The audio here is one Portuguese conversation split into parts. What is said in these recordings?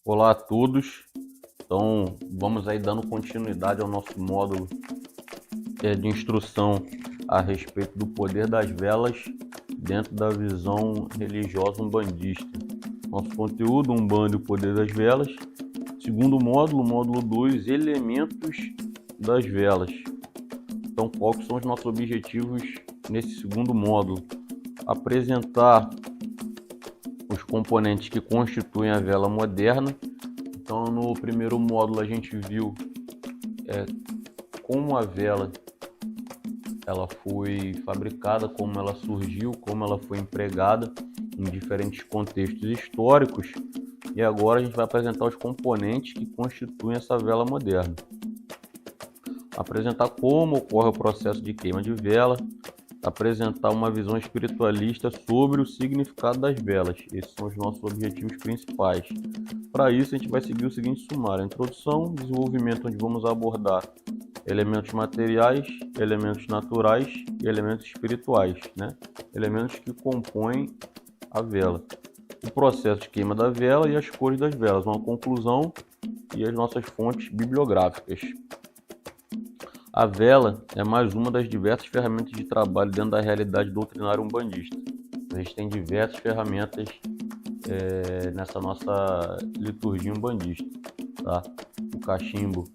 Olá a todos. Então, vamos aí dando continuidade ao nosso módulo de instrução a respeito do poder das velas dentro da visão religiosa umbandista. Nosso conteúdo, Umbanda e o poder das velas. Segundo módulo, módulo 2, elementos das velas. Então, quais são os nossos objetivos nesse segundo módulo? Apresentar os componentes que constituem a vela moderna. Então, no primeiro módulo a gente viu como a vela ela foi fabricada, como ela surgiu, como ela foi empregada em diferentes contextos históricos. E agora a gente vai apresentar os componentes que constituem essa vela moderna. Apresentar como ocorre o processo de queima de vela, apresentar uma visão espiritualista sobre o significado das velas. Esses são os nossos objetivos principais. Para isso, a gente vai seguir o seguinte sumário: a introdução, desenvolvimento, onde vamos abordar elementos materiais, elementos naturais e elementos espirituais, elementos que compõem a vela. O processo de queima da vela e as cores das velas, uma conclusão e as nossas fontes bibliográficas. A vela é mais uma das diversas ferramentas de trabalho dentro da realidade doutrinária umbandista. A gente tem diversas ferramentas nessa nossa liturgia umbandista. Tá? O cachimbo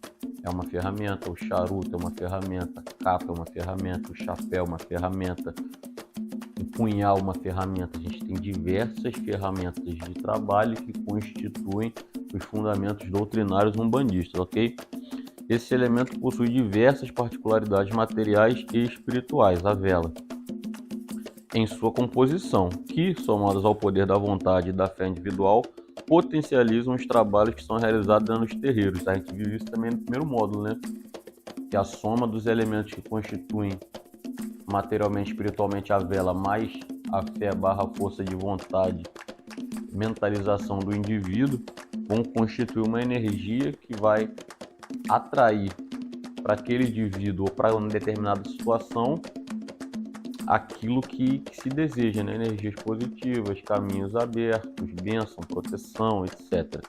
é uma ferramenta, o charuto é uma ferramenta, a capa é uma ferramenta, o chapéu é uma ferramenta, o punhal é uma ferramenta. A gente tem diversas ferramentas de trabalho que constituem os fundamentos doutrinários umbandistas, ok? Esse elemento possui diversas particularidades materiais e espirituais, a vela, em sua composição, que, somadas ao poder da vontade e da fé individual, potencializam os trabalhos que são realizados dentro dos terreiros. A gente viu isso também no primeiro módulo, que a soma dos elementos que constituem materialmente e espiritualmente a vela, mais a fé / força de vontade, mentalização do indivíduo, vão constituir uma energia que vai atrair para aquele indivíduo ou para uma determinada situação aquilo que se deseja, energias positivas, caminhos abertos, bênção, proteção, etc.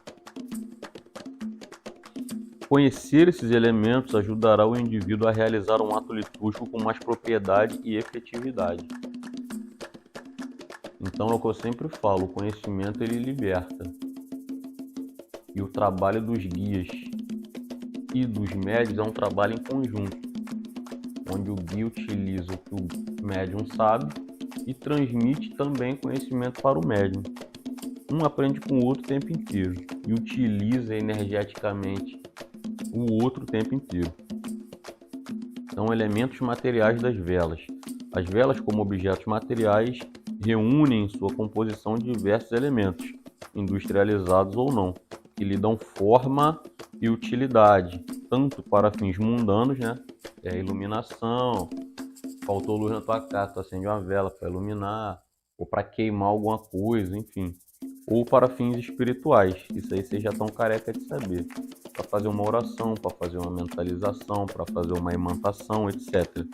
Conhecer esses elementos ajudará o indivíduo a realizar um ato litúrgico com mais propriedade e efetividade. Então é o que eu sempre falo, o conhecimento ele liberta. E o trabalho dos guias e dos médiuns é um trabalho em conjunto, onde o guia utiliza o que o médium sabe e transmite também conhecimento para o médium. Um aprende com o outro o tempo inteiro e utiliza energeticamente o outro o tempo inteiro. São elementos materiais das velas. As velas, como objetos materiais, reúnem em sua composição diversos elementos, industrializados ou não, que lhe dão forma e utilidade, tanto para fins mundanos, iluminação, faltou luz na tua casa, tu acende uma vela para iluminar, ou para queimar alguma coisa, enfim. Ou para fins espirituais, isso aí vocês já estão careca de saber. Para fazer uma oração, para fazer uma mentalização, para fazer uma imantação, etc.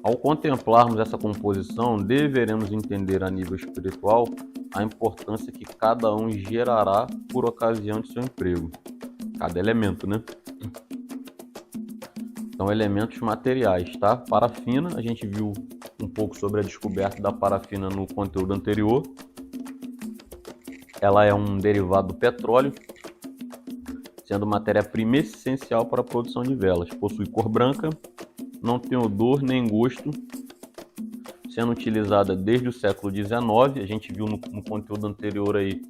Ao contemplarmos essa composição, deveremos entender a nível espiritual a importância que cada um gerará por ocasião de seu emprego. Cada elemento, São elementos materiais, tá? Parafina, a gente viu um pouco sobre a descoberta da parafina no conteúdo anterior. Ela é um derivado do petróleo, sendo matéria-prima essencial para a produção de velas. Possui cor branca, não tem odor nem gosto, sendo utilizada desde o século XIX. A gente viu no conteúdo anterior aí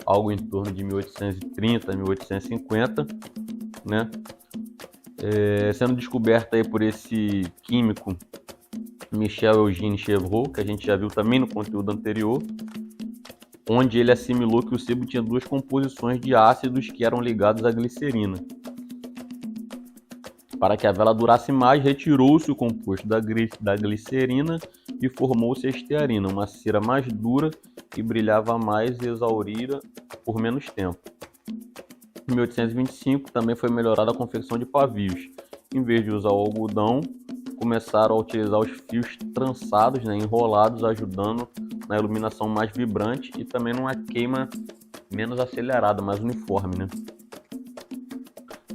algo em torno de 1830, 1850, sendo descoberta aí por esse químico Michel Eugène Chevreul, que a gente já viu também no conteúdo anterior, onde ele assimilou que o sebo tinha duas composições de ácidos que eram ligados à glicerina. Para que a vela durasse mais, retirou-se o composto da glicerina e formou-se a estearina, uma cera mais dura que brilhava mais e exaurira por menos tempo. Em 1825 também foi melhorada a confecção de pavios. Em vez de usar o algodão, começaram a utilizar os fios trançados, enrolados, ajudando na iluminação mais vibrante e também numa queima menos acelerada, mais uniforme, né?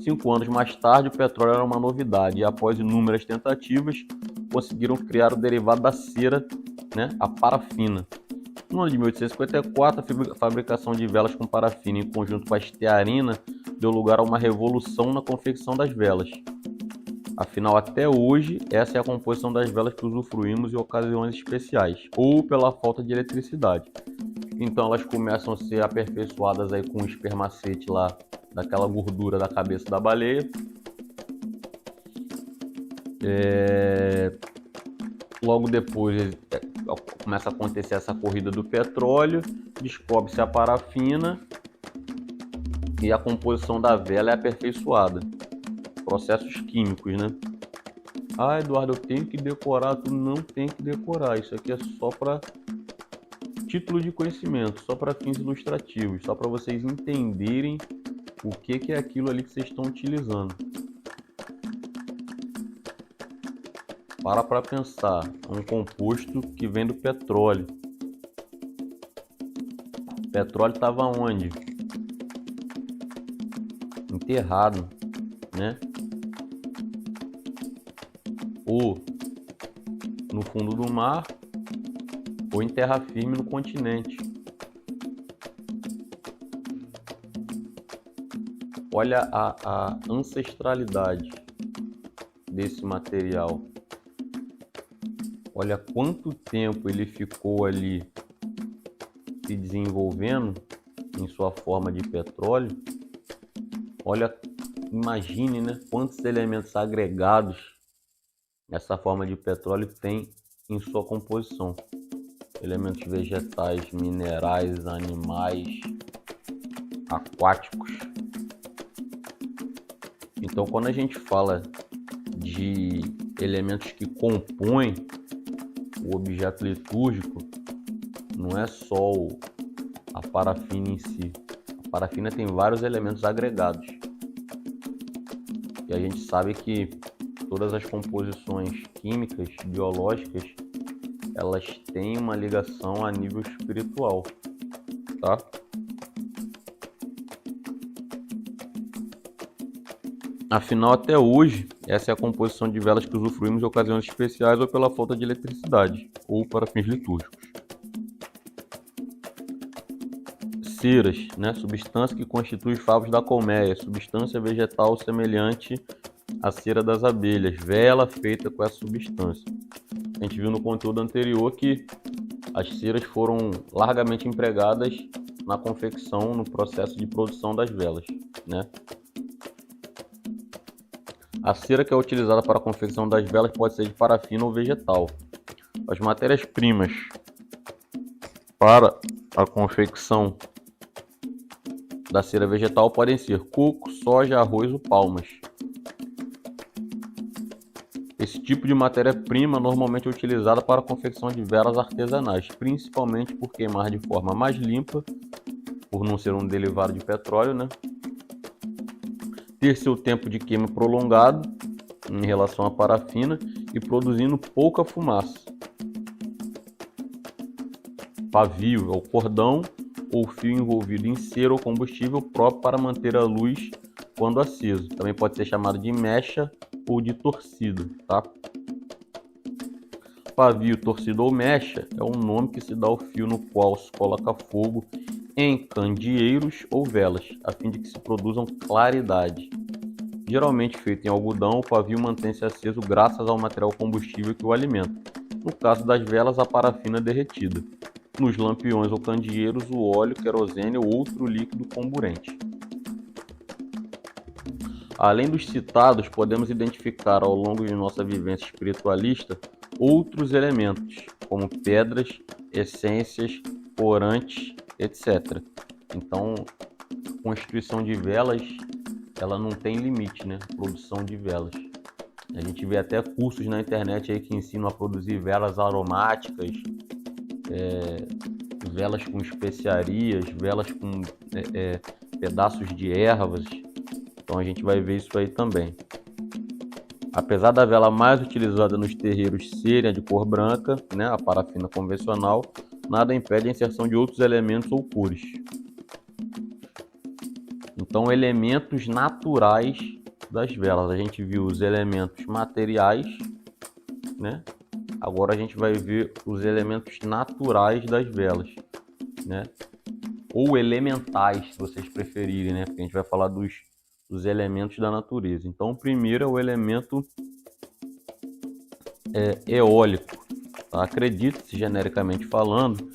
5 anos mais tarde, o petróleo era uma novidade e após inúmeras tentativas, conseguiram criar o derivado da cera, né, a parafina. No ano de 1854, a fabricação de velas com parafina em conjunto com a estearina deu lugar a uma revolução na confecção das velas. Afinal, até hoje, essa é a composição das velas que usufruímos em ocasiões especiais, ou pela falta de eletricidade. Então elas começam a ser aperfeiçoadas aí com o espermacete lá, daquela gordura da cabeça da baleia. Logo depois começa a acontecer essa corrida do petróleo, descobre-se a parafina e a composição da vela é aperfeiçoada. Processos químicos, né? Ah, Eduardo, eu tenho que decorar. Tu não tem que decorar. Isso aqui é só para título de conhecimento, só para fins ilustrativos, só para vocês entenderem o que é aquilo ali que vocês estão utilizando. Para pensar, é um composto que vem do petróleo. O petróleo estava onde? Enterrado, né? Ou no fundo do mar, ou em terra firme no continente. Olha a ancestralidade desse material. Olha quanto tempo ele ficou ali se desenvolvendo em sua forma de petróleo. Olha, imagine, né, quantos elementos agregados essa forma de petróleo tem em sua composição. Elementos vegetais, minerais, animais, aquáticos. Então, quando a gente fala de elementos que compõem o objeto litúrgico, não é só a parafina em si. A parafina tem vários elementos agregados. E a gente sabe que todas as composições químicas, biológicas, elas têm uma ligação a nível espiritual, tá? Afinal, até hoje, essa é a composição de velas que usufruímos em ocasiões especiais ou pela falta de eletricidade, ou para fins litúrgicos. Ceras, né? Substância que constitui os favos da colmeia, substância vegetal semelhante à cera das abelhas, vela feita com essa substância. A gente viu no conteúdo anterior que as ceras foram largamente empregadas na confecção, no processo de produção das velas, né? A cera que é utilizada para a confecção das velas pode ser de parafina ou vegetal. As matérias-primas para a confecção da cera vegetal podem ser coco, soja, arroz ou palmas. Esse tipo de matéria-prima normalmente é utilizada para a confecção de velas artesanais, principalmente por queimar de forma mais limpa, por não ser um derivado de petróleo, né? Ter seu tempo de queima prolongado em relação à parafina e produzindo pouca fumaça. Pavio é o cordão ou fio envolvido em cera ou combustível próprio para manter a luz quando aceso. Também pode ser chamado de mecha ou de torcido, tá? Pavio, torcido ou mecha é um nome que se dá ao fio no qual se coloca fogo em candeeiros ou velas, a fim de que se produzam claridade. Geralmente feito em algodão, o pavio mantém-se aceso graças ao material combustível que o alimenta. No caso das velas, a parafina derretida. Nos lampiões ou candeeiros, o óleo, querosene ou outro líquido comburente. Além dos citados, podemos identificar ao longo de nossa vivência espiritualista outros elementos, como pedras, essências, corantes, etc. Então, a constituição de velas, ela não tem limite, né? Produção de velas. A gente vê até cursos na internet aí que ensinam a produzir velas aromáticas, velas com especiarias, velas com pedaços de ervas. Então a gente vai ver isso aí também. Apesar da vela mais utilizada nos terreiros ser a de cor branca, né, a parafina convencional, nada impede a inserção de outros elementos ou cores. Então, elementos naturais das velas. A gente viu os elementos materiais, né? Agora a gente vai ver os elementos naturais das velas, né? Ou elementais, se vocês preferirem, né? Porque a gente vai falar dos elementos da natureza. Então, o primeiro é o elemento eólico. Tá? Acredita-se, genericamente falando,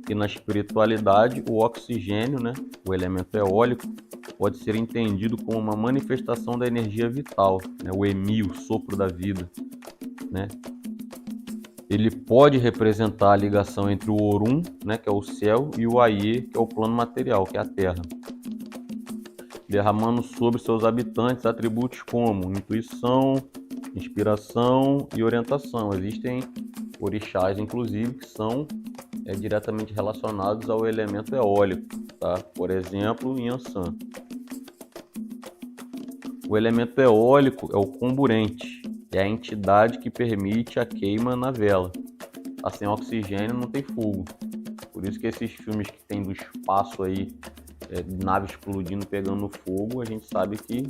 que na espiritualidade o oxigênio, né, o elemento eólico, pode ser entendido como uma manifestação da energia vital, né, o emi, o sopro da vida, né? Ele pode representar a ligação entre o Orum, né, que é o céu, e o Aie, que é o plano material, que é a terra, derramando sobre seus habitantes atributos como intuição, inspiração e orientação. Existem orixás, inclusive, que são diretamente relacionados ao elemento eólico, tá? Por exemplo, Yansan. O elemento eólico é o comburente, é a entidade que permite a queima na vela. Sem oxigênio não tem fogo. Por isso que esses filmes que tem do espaço aí, nave explodindo, pegando fogo, a gente sabe que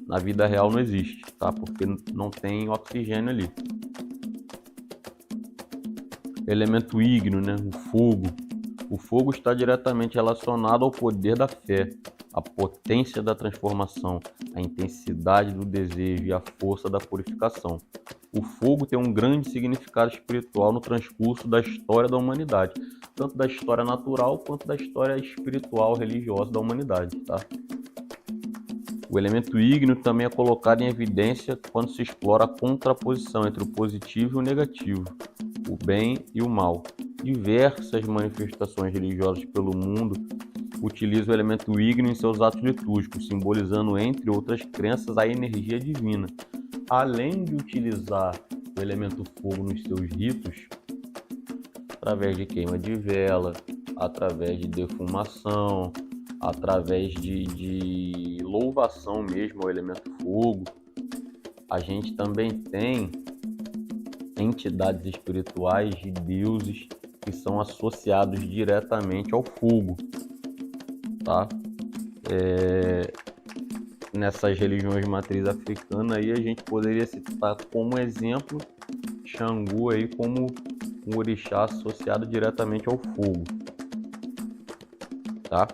na vida real não existe, tá? Porque não tem oxigênio ali. Elemento ígneo, né? O fogo. O fogo está diretamente relacionado ao poder da fé, à potência da transformação, à intensidade do desejo e à força da purificação. O fogo tem um grande significado espiritual no transcurso da história da humanidade, tanto da história natural quanto da história espiritual religiosa da humanidade, tá? O elemento ígneo também é colocado em evidência quando se explora a contraposição entre o positivo e o negativo, o bem e o mal. Diversas manifestações religiosas pelo mundo utilizam o elemento ígneo em seus atos litúrgicos, simbolizando, entre outras crenças, a energia divina. Além de utilizar o elemento fogo nos seus ritos, através de queima de vela, através de defumação, através de louvação mesmo ao elemento fogo, a gente também tem entidades espirituais de deuses que são associados diretamente ao fogo, tá? Nessas religiões de matriz africana aí a gente poderia citar como exemplo Xangô aí como um orixá associado diretamente ao fogo, tá?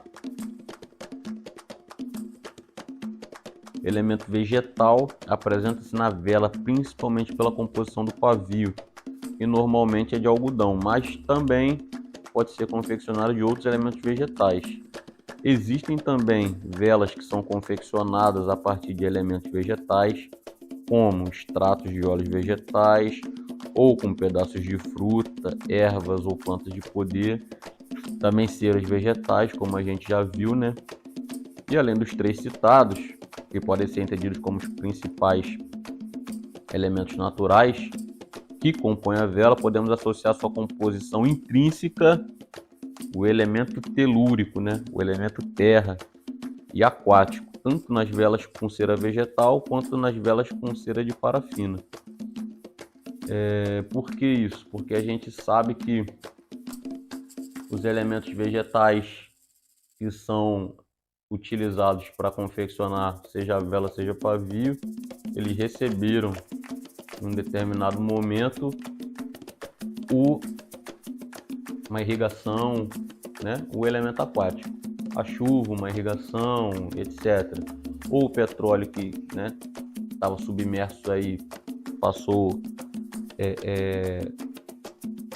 Elemento vegetal apresenta-se na vela principalmente pela composição do pavio, que normalmente é de algodão, mas também pode ser confeccionado de outros elementos vegetais. Existem também velas que são confeccionadas a partir de elementos vegetais, como extratos de óleos vegetais, ou com pedaços de fruta, ervas ou plantas de poder. Também ceras vegetais, como a gente já viu, né? E além dos três citados, que podem ser entendidos como os principais elementos naturais que compõem a vela, podemos associar sua composição intrínseca, o elemento telúrico, né? O elemento terra e aquático, tanto nas velas com cera vegetal quanto nas velas com cera de parafina. Por que isso? Porque a gente sabe que os elementos vegetais que são utilizados para confeccionar, seja a vela, seja pavio, eles receberam em um determinado momento uma irrigação, né? O elemento aquático, a chuva, uma irrigação, etc. Ou o petróleo que, né, estava submerso aí, passou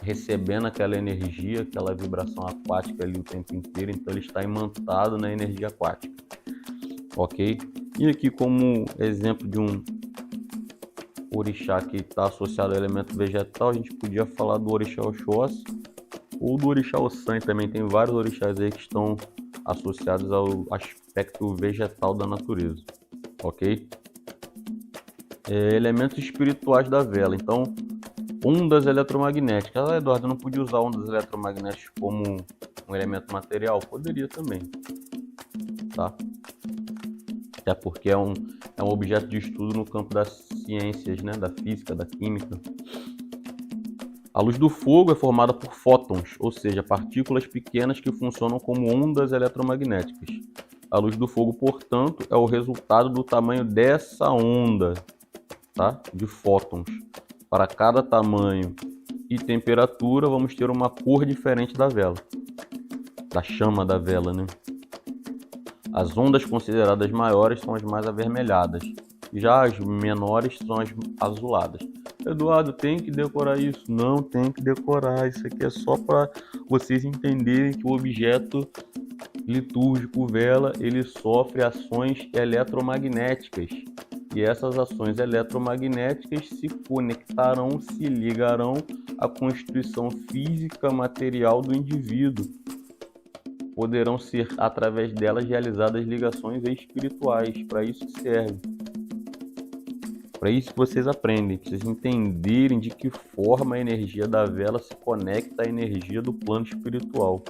recebendo aquela energia, aquela vibração aquática ali o tempo inteiro, então ele está imantado na energia aquática, ok? E aqui como exemplo de um orixá que está associado ao elemento vegetal, a gente podia falar do orixá Oxóssi ou do orixá Ossan. Também tem vários orixás aí que estão associados ao aspecto vegetal da natureza, ok? Elementos espirituais da vela. Então, ondas eletromagnéticas. Eduardo, eu não podia usar ondas eletromagnéticas como um elemento material? Poderia também, tá? Até porque é um objeto de estudo no campo das ciências, né? Da física, da química. A luz do fogo é formada por fótons, ou seja, partículas pequenas que funcionam como ondas eletromagnéticas. A luz do fogo, portanto, é o resultado do tamanho dessa onda, tá? De fótons. Para cada tamanho e temperatura, vamos ter uma cor diferente da vela, da chama da vela, né? As ondas consideradas maiores são as mais avermelhadas, já as menores são as azuladas. Eduardo, tem que decorar isso? Não tem que decorar, isso aqui é só para vocês entenderem que o objeto litúrgico vela, ele sofre ações eletromagnéticas, e essas ações eletromagnéticas se conectarão, se ligarão à constituição física material do indivíduo. Poderão ser, através delas, realizadas ligações espirituais. Para isso que serve. Para isso que vocês aprendem, para vocês entenderem de que forma a energia da vela se conecta à energia do plano espiritual.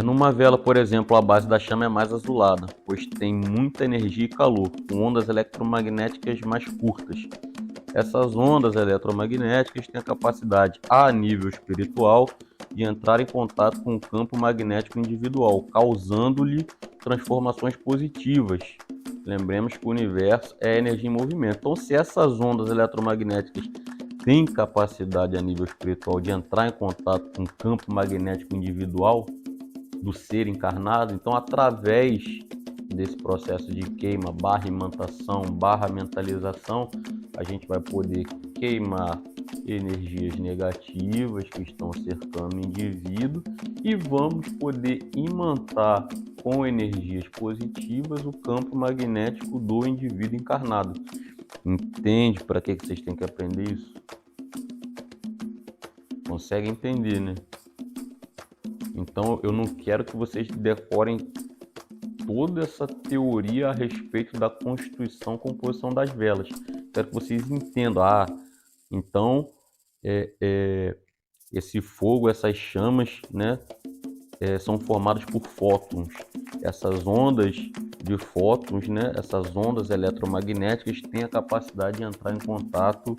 Numa vela, por exemplo, a base da chama é mais azulada, pois tem muita energia e calor, com ondas eletromagnéticas mais curtas. Essas ondas eletromagnéticas têm a capacidade, a nível espiritual, de entrar em contato com o campo magnético individual, causando-lhe transformações positivas. Lembremos que o universo é energia em movimento. Então, se essas ondas eletromagnéticas têm capacidade a nível espiritual de entrar em contato com o campo magnético individual do ser encarnado, então, através desse processo de queima, barra imantação, barra mentalização, a gente vai poder queimar energias negativas que estão cercando o indivíduo e vamos poder imantar com energias positivas o campo magnético do indivíduo encarnado. Entende para que vocês têm que aprender isso? Consegue entender, né? Então eu não quero que vocês decorem toda essa teoria a respeito da constituição e composição das velas. Quero que vocês entendam. Então esse fogo, essas chamas, né, são formadas por fótons. Essas ondas de fótons, né, essas ondas eletromagnéticas têm a capacidade de entrar em contato,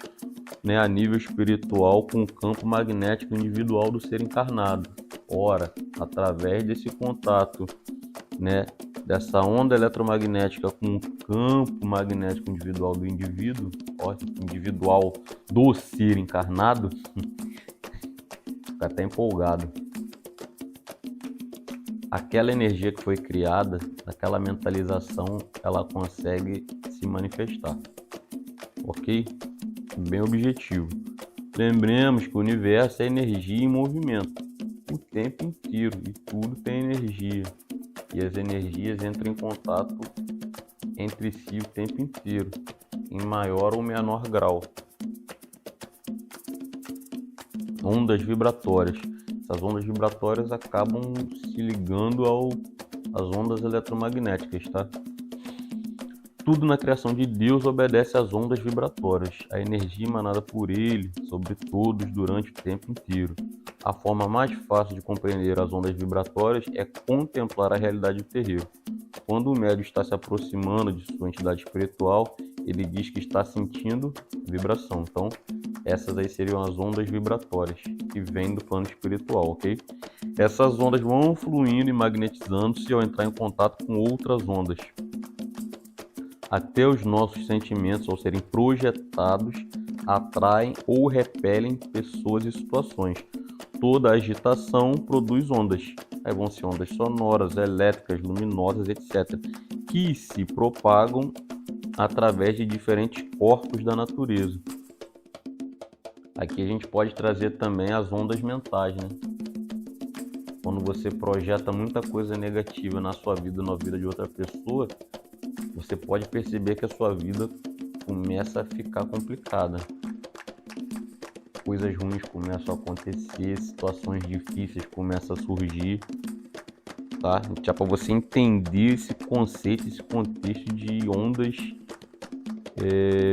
né, a nível espiritual com o campo magnético individual do ser encarnado. Ora, através desse contato, né, dessa onda eletromagnética com o campo magnético individual do indivíduo, individual do ser encarnado, fica até empolgado. Aquela energia que foi criada, aquela mentalização, ela consegue se manifestar, ok? Bem objetivo. Lembremos que o universo é energia em movimento o tempo inteiro e tudo tem energia. E as energias entram em contato entre si o tempo inteiro, em maior ou menor grau. Ondas vibratórias. Essas ondas vibratórias acabam se ligando às ondas eletromagnéticas, tá? Tudo na criação de Deus obedece às ondas vibratórias, a energia emanada por Ele sobre todos durante o tempo inteiro. A forma mais fácil de compreender as ondas vibratórias é contemplar a realidade do terreiro. Quando o médium está se aproximando de sua entidade espiritual, ele diz que está sentindo vibração. Então, essas aí seriam as ondas vibratórias que vêm do plano espiritual, ok? Essas ondas vão fluindo e magnetizando-se ao entrar em contato com outras ondas. Até os nossos sentimentos, ao serem projetados, atraem ou repelem pessoas e situações. Toda agitação produz ondas. Aí vão ser ondas sonoras, elétricas, luminosas, etc., que se propagam através de diferentes corpos da natureza. Aqui a gente pode trazer também as ondas mentais, né? Quando você projeta muita coisa negativa na sua vida, na vida de outra pessoa, você pode perceber que a sua vida começa a ficar complicada. Coisas ruins começam a acontecer, situações difíceis começam a surgir, tá? Já para você entender esse conceito, esse contexto de ondas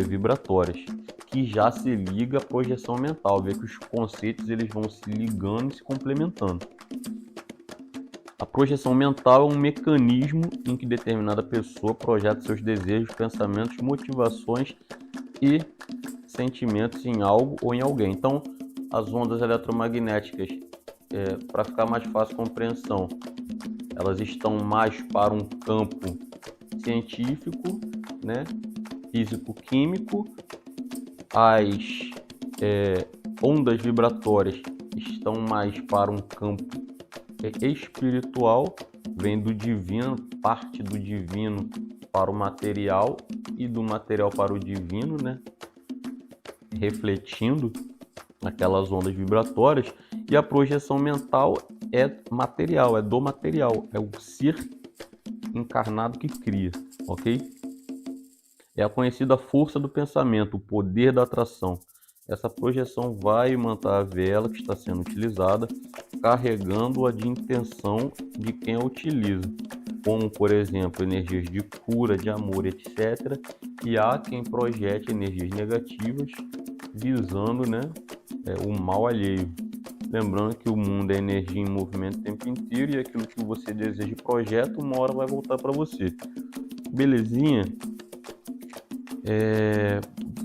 vibratórias, que já se liga à projeção mental, vê que os conceitos eles vão se ligando e se complementando. A projeção mental é um mecanismo em que determinada pessoa projeta seus desejos, pensamentos, motivações e sentimentos em algo ou em alguém. Então, as ondas eletromagnéticas para ficar mais fácil a compreensão, elas estão mais para um campo científico, né, físico-químico. As ondas vibratórias estão mais para um campo espiritual, vem do divino, parte do divino para o material e do material para o divino, né, refletindo aquelas ondas vibratórias. E a projeção mental é material, é do material, é o ser encarnado que cria, ok? É a conhecida força do pensamento, o poder da atração. Essa projeção vai manter a vela que está sendo utilizada, carregando-a de intenção de quem a utiliza, como, por exemplo, energias de cura, de amor, etc. E há quem projete energias negativas, visando, né, o mal alheio. Lembrando que o mundo é energia em movimento o tempo inteiro, e aquilo que você deseja e projeta, uma hora vai voltar para você. Belezinha?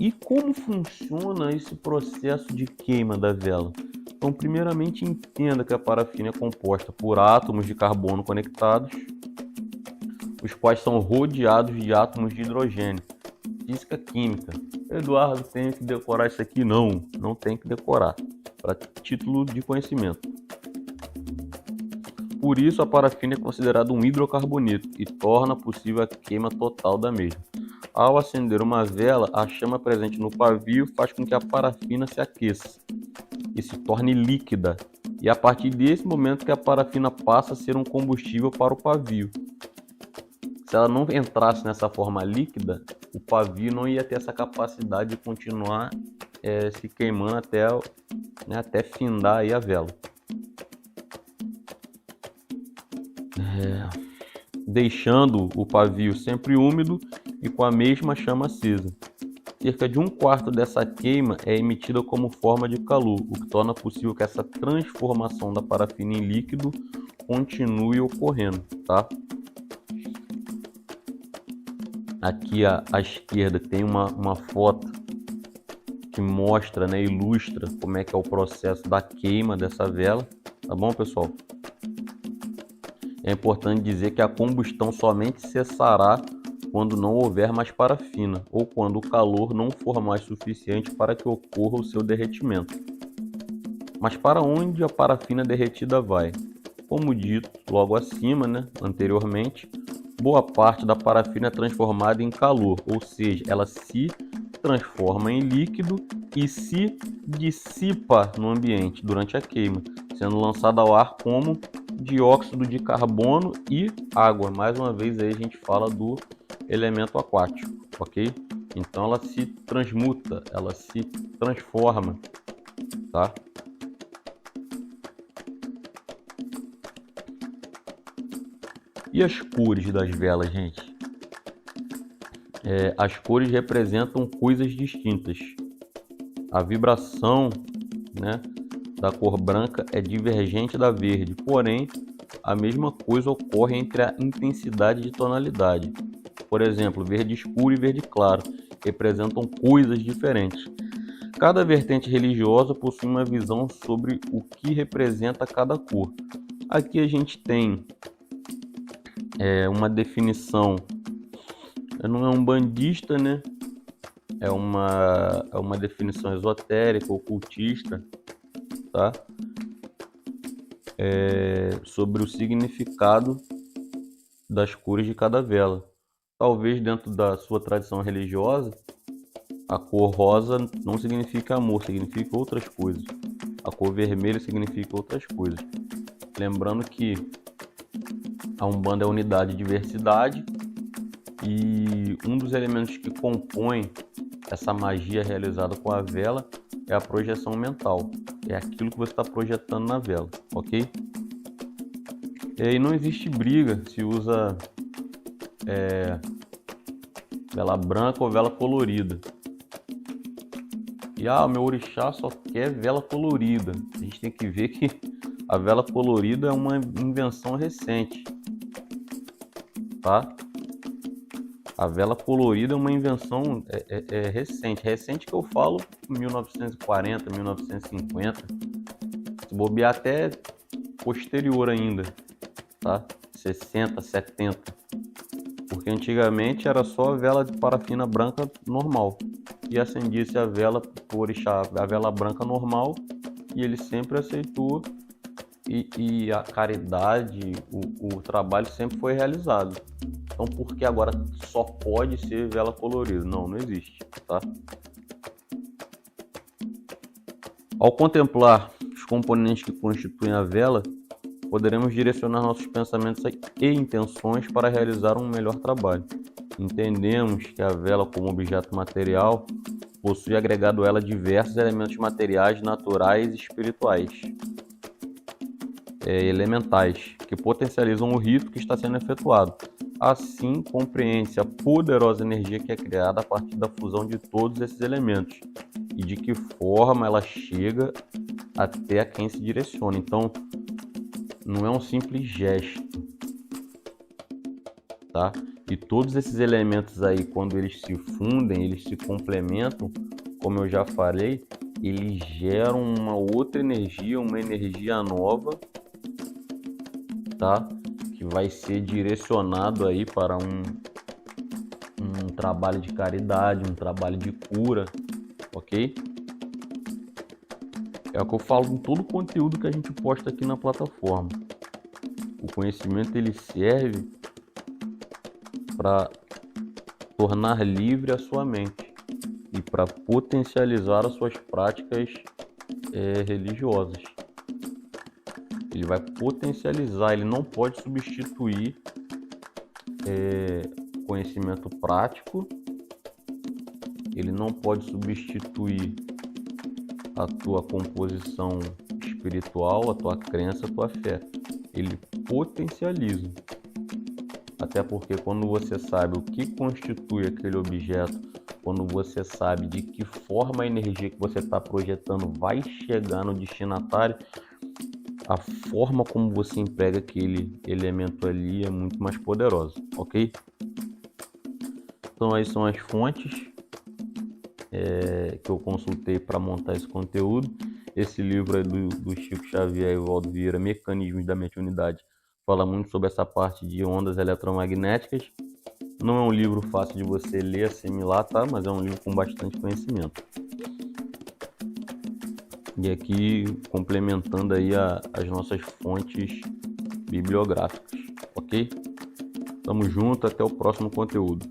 E como funciona esse processo de queima da vela? Então, primeiramente, entenda que a parafina é composta por átomos de carbono conectados, os quais são rodeados de átomos de hidrogênio. Física química. Eduardo, tem que decorar isso aqui? Não, não tem que decorar, para título de conhecimento. Por isso, a parafina é considerada um hidrocarboneto e torna possível a queima total da mesma. Ao acender uma vela, a chama presente no pavio faz com que a parafina se aqueça e se torne líquida. E a partir desse momento que a parafina passa a ser um combustível para o pavio. Se ela não entrasse nessa forma líquida, o pavio não ia ter essa capacidade de continuar se queimando até findar aí a vela. Deixando o pavio sempre úmido e com a mesma chama acesa. Cerca de 1/4 dessa queima é emitida como forma de calor, o que torna possível que essa transformação da parafina em líquido continue ocorrendo, tá? Aqui à esquerda tem uma foto que mostra, né, ilustra como é que é o processo da queima dessa vela, tá bom, pessoal? É importante dizer que a combustão somente cessará quando não houver mais parafina ou quando o calor não for mais suficiente para que ocorra o seu derretimento. Mas para onde a parafina derretida vai? Como dito logo acima, né, anteriormente, boa parte da parafina é transformada em calor, ou seja, ela se transforma em líquido e se dissipa no ambiente durante a queima, sendo lançada ao ar como dióxido de carbono e água. Mais uma vez aí a gente fala do elemento aquático, ok? Então ela se transmuta, ela se transforma, tá? E as cores das velas, gente? As cores representam coisas distintas. A vibração, né, da cor branca é divergente da verde, porém, a mesma coisa ocorre entre a intensidade de tonalidade. Por exemplo, verde escuro e verde claro representam coisas diferentes. Cada vertente religiosa possui uma visão sobre o que representa cada cor. Aqui a gente tem uma definição, não é um bandista, né? É uma definição esotérica, ocultista, tá? Sobre o significado das cores de cada vela. Talvez dentro da sua tradição religiosa, a cor rosa não significa amor, significa outras coisas. A cor vermelha significa outras coisas. Lembrando que a Umbanda é unidade e diversidade, e um dos elementos que compõe essa magia realizada com a vela é a projeção mental. É aquilo que você está projetando na vela, ok? E não existe briga se usa vela branca ou vela colorida. E o meu orixá só quer vela colorida. A gente tem que ver que a vela colorida é uma invenção recente, tá? A vela colorida é uma invenção recente. Recente que eu falo 1940, 1950. Se bobear até posterior ainda, tá? 60, 70. Porque antigamente era só a vela de parafina branca normal. E acendia-se a vela por orixá, a vela branca normal, e ele sempre aceitou, e a caridade, o trabalho sempre foi realizado. Então por que agora só pode ser vela colorida? Não, não existe, tá? Ao contemplar os componentes que constituem a vela, poderemos direcionar nossos pensamentos e intenções para realizar um melhor trabalho. Entendemos que a vela, como objeto material, possui agregado a ela diversos elementos materiais, naturais e espirituais, elementais, que potencializam o rito que está sendo efetuado. Assim, compreende-se a poderosa energia que é criada a partir da fusão de todos esses elementos e de que forma ela chega até a quem se direciona. Então, não é um simples gesto, tá? E todos esses elementos aí, quando eles se fundem, eles se complementam, como eu já falei, eles geram uma outra energia, uma energia nova, tá? Que vai ser direcionado aí para um trabalho de caridade, um trabalho de cura, ok? É o que eu falo em todo o conteúdo que a gente posta aqui na plataforma. O conhecimento ele serve para tornar livre a sua mente e para potencializar as suas práticas religiosas. Ele vai potencializar, ele não pode substituir conhecimento prático, ele não pode substituir a tua composição espiritual, a tua crença, a tua fé. Ele potencializa. Até porque quando você sabe o que constitui aquele objeto, quando você sabe de que forma a energia que você está projetando vai chegar no destinatário, a forma como você emprega aquele elemento ali é muito mais poderosa, ok? Então aí são as fontes que eu consultei para montar esse conteúdo. Esse livro aí do Chico Xavier e Valdo Vieira, Mecanismos da Mediunidade, fala muito sobre essa parte de ondas eletromagnéticas. Não é um livro fácil de você ler, assimilar, tá? Mas é um livro com bastante conhecimento. E aqui, complementando aí as nossas fontes bibliográficas, ok? Tamo junto, até o próximo conteúdo.